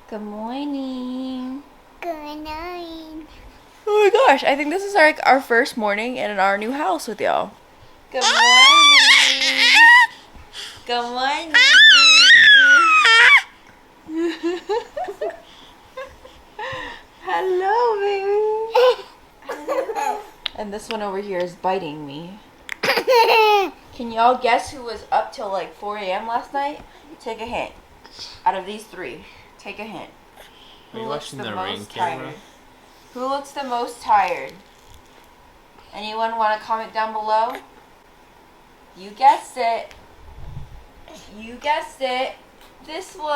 Good morning. Good night. Oh my gosh, I think this is our first morning in our new house with y'all. Good morning. Good morning. Hello, baby. Hello. And this one over here is biting me. Can y'all guess who was up till like 4 a.m. last night? Take a hint. Out of these three, take a hint. Are you watching the Rain camera? Who looks the most tired? Anyone want to comment down below? You guessed it. You guessed it. This one.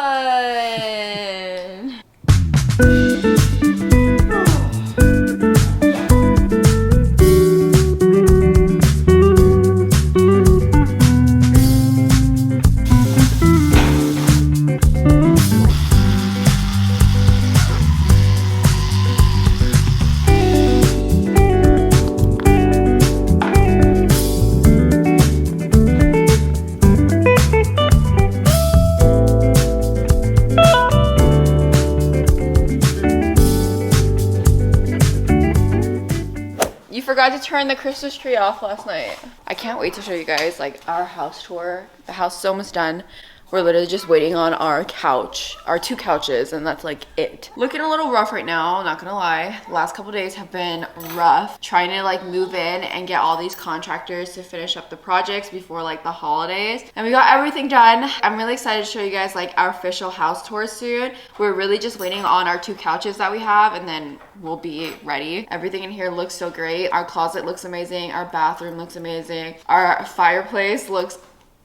You forgot to turn the Christmas tree off last night. I can't wait to show you guys like our house tour. The house is almost done. We're literally just waiting on our couch, our 2 couches, and that's like it. Looking a little rough right now, not gonna lie. The last couple days have been rough. Trying to like move in and get all these contractors to finish up the projects before like the holidays. And we got everything done. I'm really excited to show you guys like our official house tour soon. We're really just waiting on our 2 couches that we have, and then we'll be ready. Everything in here looks so great. Our closet looks amazing. Our bathroom looks amazing. Our fireplace looks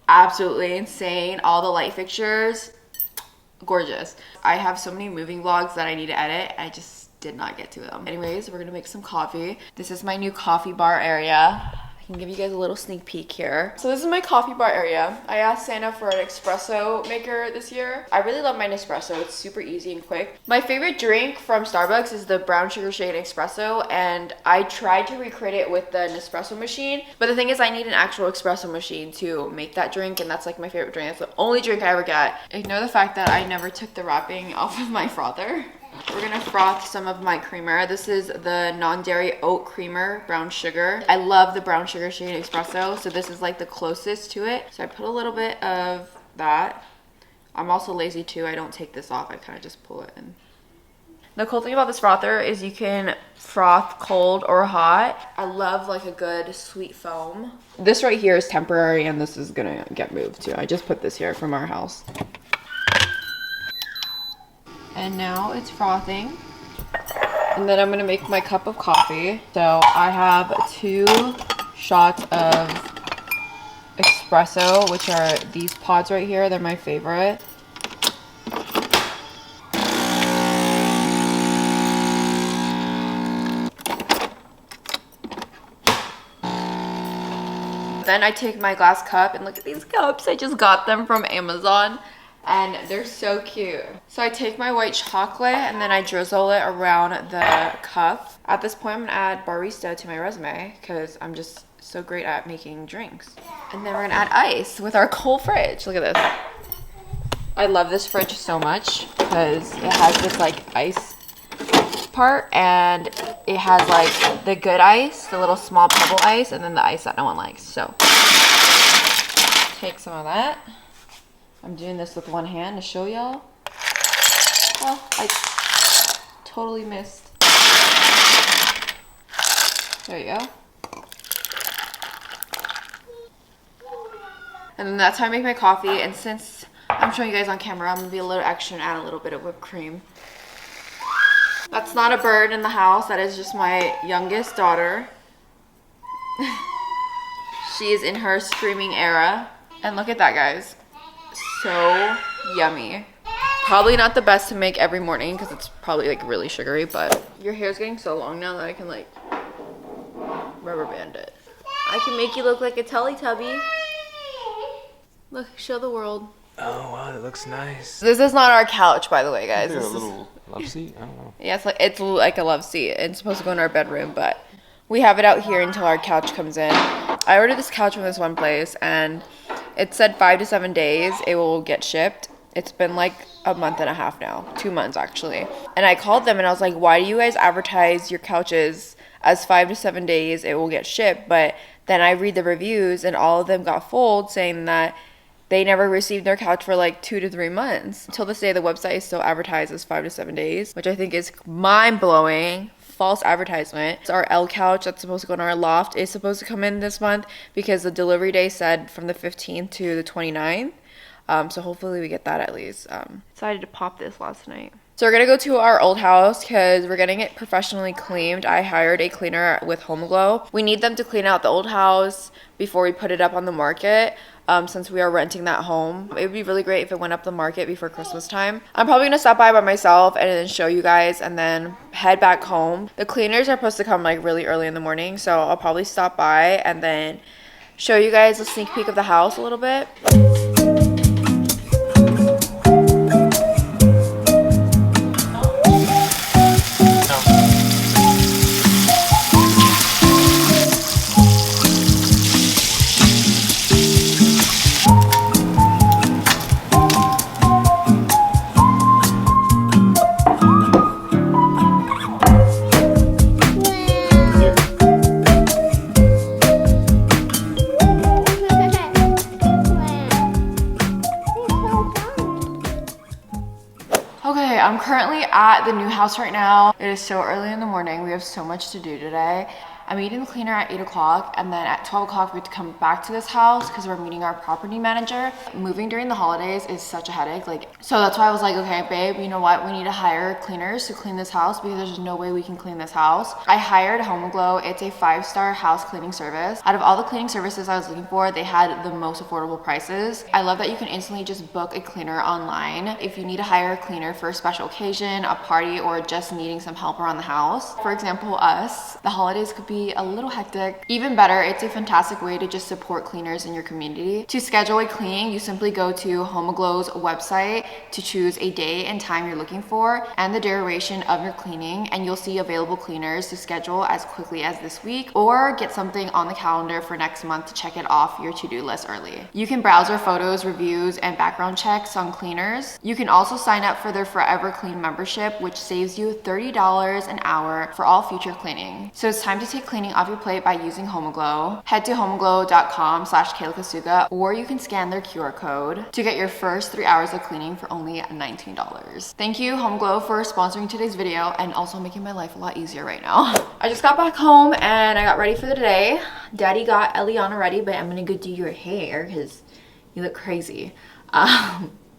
absolutely insane. All the light fixtures, gorgeous. I have so many moving vlogs that I need to edit. I just did not get to them. Anyways, we're gonna make some coffee. This is my new coffee bar area. I can give you guys a little sneak peek here. So this is my coffee bar area. I asked Santa for an espresso maker this year. I really love my Nespresso. It's super easy and quick. My favorite drink from Starbucks is the brown sugar shade espresso, and I tried to recreate it with the Nespresso machine, but the thing is I need an actual espresso machine to make that drink, and that's like my favorite drink. That's the only drink I ever get. Ignore the fact that I never took the wrapping off of my frother. We're gonna froth some of my creamer. This is the non-dairy oat creamer, brown sugar. I love the brown sugar shade espresso, so this is like the closest to it. So I put a little bit of that. I'm also lazy too. I don't take this off. I kind of just pull it in. The cool thing about this frother is you can froth cold or hot. I love like a good sweet foam. This right here is temporary, and this is gonna get moved too. I just put this here from our house. And now it's frothing. And then I'm gonna make my cup of coffee. So I have 2 shots of espresso, which are these pods right here. They're my favorite. Then I take my glass cup, and look at these cups. I just got them from Amazon. And they're so cute. So I take my white chocolate and then I drizzle it around the cup. At this point, I'm gonna add barista to my resume because I'm just so great at making drinks. And then we're gonna add ice with our cold fridge. Look at this. I love this fridge so much because it has this like ice part, and it has like the good ice, the little small pebble ice, and then the ice that no one likes. So take some of that. I'm doing this with one hand to show y'all. Oh, I totally missed. There you go. And then that's how I make my coffee. And since I'm showing you guys on camera, I'm gonna be a little extra and add a little bit of whipped cream. That's not a bird in the house. That is just my youngest daughter. She is in her screaming era. And look at that, guys. So yummy. Probably not the best to make every morning because it's probably like really sugary, but your hair's getting so long now that I can like rubber band it. I can make you look like a Teletubby. Look, show the world. Oh wow, that looks nice. This is not our couch, by the way, guys. Is This there a is, little love seat? I don't know. yeah, it's like a love seat. It's supposed to go in our bedroom, but we have it out here until our couch comes in. I ordered this couch from this one place, and it said 5 to 7 days it will get shipped. It's been like a month and a half now, 2 months actually. And I called them and I was like, why do you guys advertise your couches as 5 to 7 days it will get shipped? But then I read the reviews and all of them got fold saying that they never received their couch for like 2 to 3 months. Until this day, the website is still advertised as 5 to 7 days, which I think is mind-blowing. False advertisement. It's our L couch that's supposed to go in our loft is supposed to come in this month because the delivery day said from the 15th to the 29th. So hopefully we get that at least. Decided to pop this last night. So we're gonna go to our old house because we're getting it professionally cleaned. I hired a cleaner with Home Glow. We need them to clean out the old house before we put it up on the market. Since we are renting that home, it would be really great if it went up the market before Christmas time. I'm probably gonna stop by myself and then show you guys and then head back home. The cleaners are supposed to come like really early in the morning, so I'll probably stop by and then show you guys a sneak peek of the house a little bit. Okay, I'm currently at the new house right now. It is so early in the morning. We have so much to do today. I'm meeting the cleaner at 8 o'clock and then at 12 o'clock we have to come back to this house because we're meeting our property manager. Moving during the holidays is such a headache. So that's why I was like, okay, babe, you know what? We need to hire cleaners to clean this house because there's no way we can clean this house. I hired Home Glow. It's a 5-star house cleaning service. Out of all the cleaning services I was looking for, they had the most affordable prices. I love that you can instantly just book a cleaner online. If you need to hire a cleaner for a special occasion, a party, or just needing some help around the house. For example, us, the holidays could be a little hectic. Even better, it's a fantastic way to just support cleaners in your community. To schedule a cleaning, you simply go to Home Glow's website to choose a day and time you're looking for and the duration of your cleaning, and you'll see available cleaners to schedule as quickly as this week or get something on the calendar for next month to check it off your to-do list early. You can browse their photos, reviews, and background checks on cleaners. You can also sign up for their Forever Clean membership, which saves you $30 an hour for all future cleaning. So it's time to take cleaning off your plate by using Home Glow. Head to homeglow.com/KaylaKasuga, or you can scan their QR code to get your first 3 hours of cleaning for only $19. Thank you, Home Glow, for sponsoring today's video and also making my life a lot easier right now. I just got back home and I got ready for the day. Daddy got Eliana ready, but I'm gonna go do your hair because you look crazy.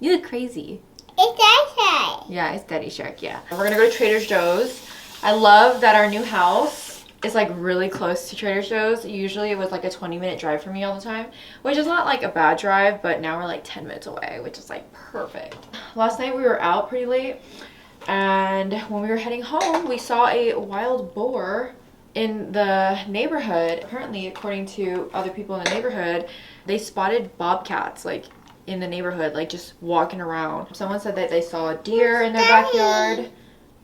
You look crazy. It's Daddy Shark. Yeah, it's Daddy Shark, yeah. We're gonna go to Trader Joe's. I love that our new house is like really close to Trader Joe's. Usually it was like a 20-minute drive for me all the time, which is not like a bad drive, but now we're like 10 minutes away, which is like perfect. Last night we were out pretty late, and when we were heading home, we saw a wild boar in the neighborhood. Apparently, according to other people in the neighborhood, they spotted bobcats like in the neighborhood, like just walking around. Someone said that they saw a deer in their backyard.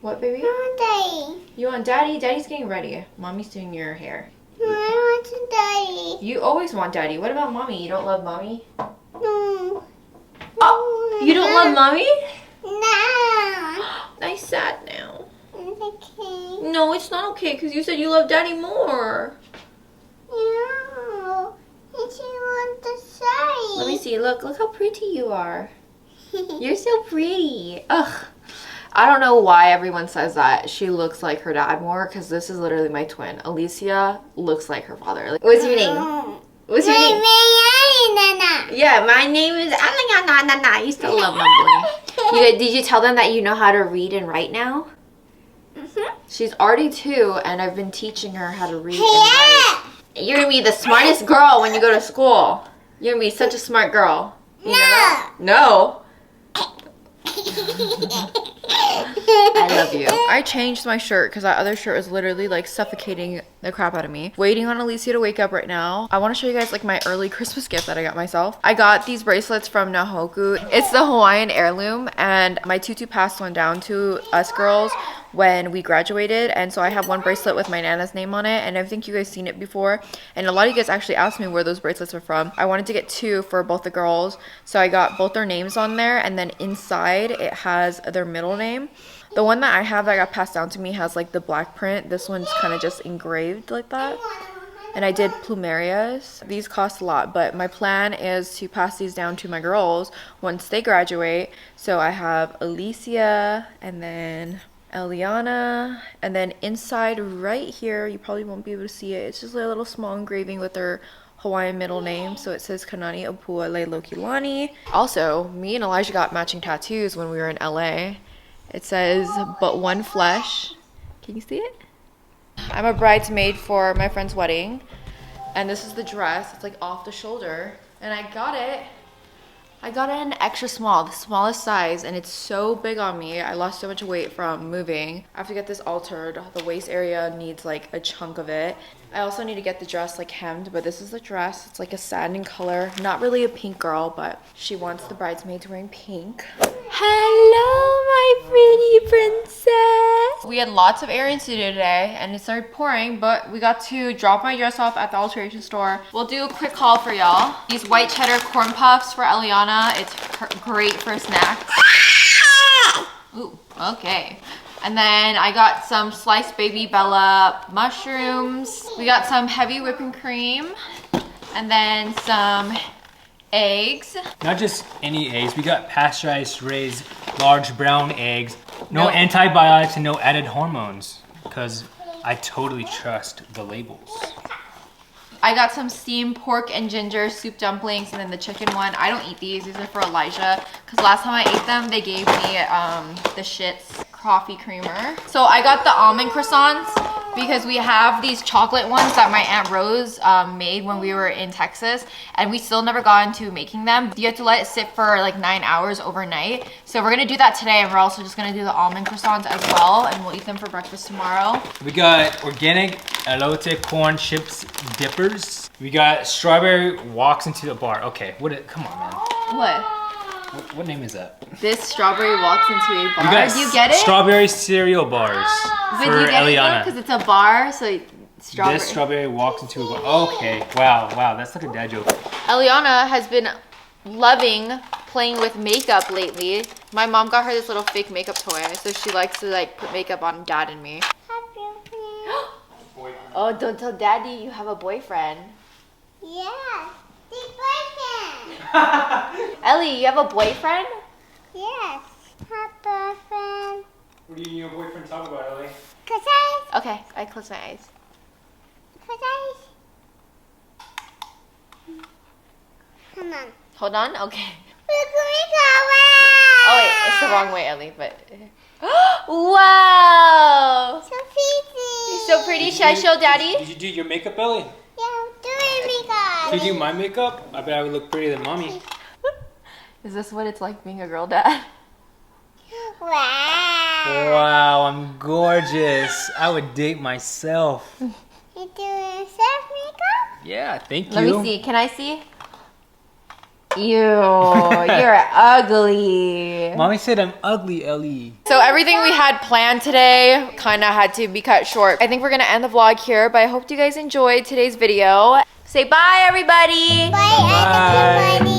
What, baby? I want Daddy. You want Daddy? Daddy's getting ready. Mommy's doing your hair. I want Daddy. You always want Daddy. What about Mommy? You don't love Mommy? No. Oh, you don't love Mommy? No. I'm sad now. It's okay. No, it's not okay because you said you love Daddy more. No. It's you want to say. Let me see. Look how pretty you are. You're so pretty. Ugh. I don't know why everyone says that she looks like her dad more, because this is literally my twin. Alicia looks like her father. Like, what's your name? What's your name? Yeah, my name is Aliana. You still love mumbling. Did you tell them that you know how to read and write now? She's already 2, and I've been teaching her how to read and write. You're gonna be the smartest girl when you go to school. You're gonna be such a smart girl. You know that? No. I I love you. I changed my shirt because that other shirt was literally like suffocating the crap out of me. Waiting on Alicia to wake up right now. I want to show you guys like my early Christmas gift that I got myself. I got these bracelets from Nahoku. It's the Hawaiian heirloom, and my tutu passed one down to us girls when we graduated, and so I have one bracelet with my nana's name on it, and I think you guys seen it before, and a lot of you guys actually asked me where those bracelets were from. I wanted to get two for both the girls, so I got both their names on there, and then inside it has their middle name. The one that I have that got passed down to me has like the black print. This one's kind of just engraved like that. And I did plumerias. These cost a lot, but my plan is to pass these down to my girls once they graduate. So I have Alicia and then Eliana, and then inside right here, you probably won't be able to see it. It's just a little small engraving with their Hawaiian middle name. So it says Kanani Opuale Lokilani. Also, me and Elijah got matching tattoos when we were in LA. It says, but one flesh. Can you see it? I'm a bridesmaid for my friend's wedding, and this is the dress. It's like off the shoulder, and I got it in extra small, the smallest size, and it's so big on me. I lost so much weight from moving. I have to get this altered. The waist area needs like a chunk of it. I also need to get the dress like hemmed, but this is the dress. It's like a satin color. Not really a pink girl, but she wants the bridesmaids wearing pink. Hello, my pretty princess. We had lots of errands to do today, and it started pouring, but we got to drop my dress off at the alteration store. We'll do a quick haul for y'all. These white cheddar corn puffs for Eliana. It's great for snacks. Ooh, okay. And then I got some sliced baby Bella mushrooms. We got some heavy whipping cream. And then some eggs. Not just any eggs. We got pasteurized, raised, large brown eggs. No antibiotics and no added hormones. Because I totally trust the labels. I got some steamed pork and ginger soup dumplings, and then the chicken one. I don't eat these. These are for Elijah. Because last time I ate them, they gave me the shits coffee creamer. So I got the almond croissants because we have these chocolate ones that my Aunt Rose made when we were in Texas, and we still never got into making them. You have to let it sit for like 9 hours overnight. So we're gonna do that today, and we're also just gonna do the almond croissants as well, and we'll eat them for breakfast tomorrow. We got organic elote corn chips dippers. We got strawberry walks into the bar. Okay, come on, man. What? What name is that? This strawberry walks into a bar. Do you get it? Strawberry cereal bars But for do you get Eliana. it because it's a bar, so strawberry. This strawberry walks into a bar. Okay, wow, that's like a dad joke. Eliana has been loving playing with makeup lately. My mom got her this little fake makeup toy, so she likes to like put makeup on Dad and me. Oh, don't tell Daddy you have a boyfriend. Yeah, the boyfriend. Ellie, you have a boyfriend? Yes, my boyfriend. What do you and your boyfriend talk about, Ellie? Cause I, Okay, I close my eyes. Come on. Hold on, okay. We're going to go. Oh wait, it's the wrong way, Ellie, but... Wow! So pretty. You're so pretty. Should I show Daddy? Did you do your makeup, Ellie? Yeah, do it, makeup. Did you do my makeup? I bet I would look prettier than mommy. Is this what it's like being a girl dad? Wow. Wow, I'm gorgeous. I would date myself. You doing self makeup? Yeah, thank you. Let me see. Can I see? Ew, you're ugly. Mommy said I'm ugly, Ellie. So everything we had planned today kind of had to be cut short. I think we're going to end the vlog here, but I hope you guys enjoyed today's video. Say bye, everybody. Bye, everybody.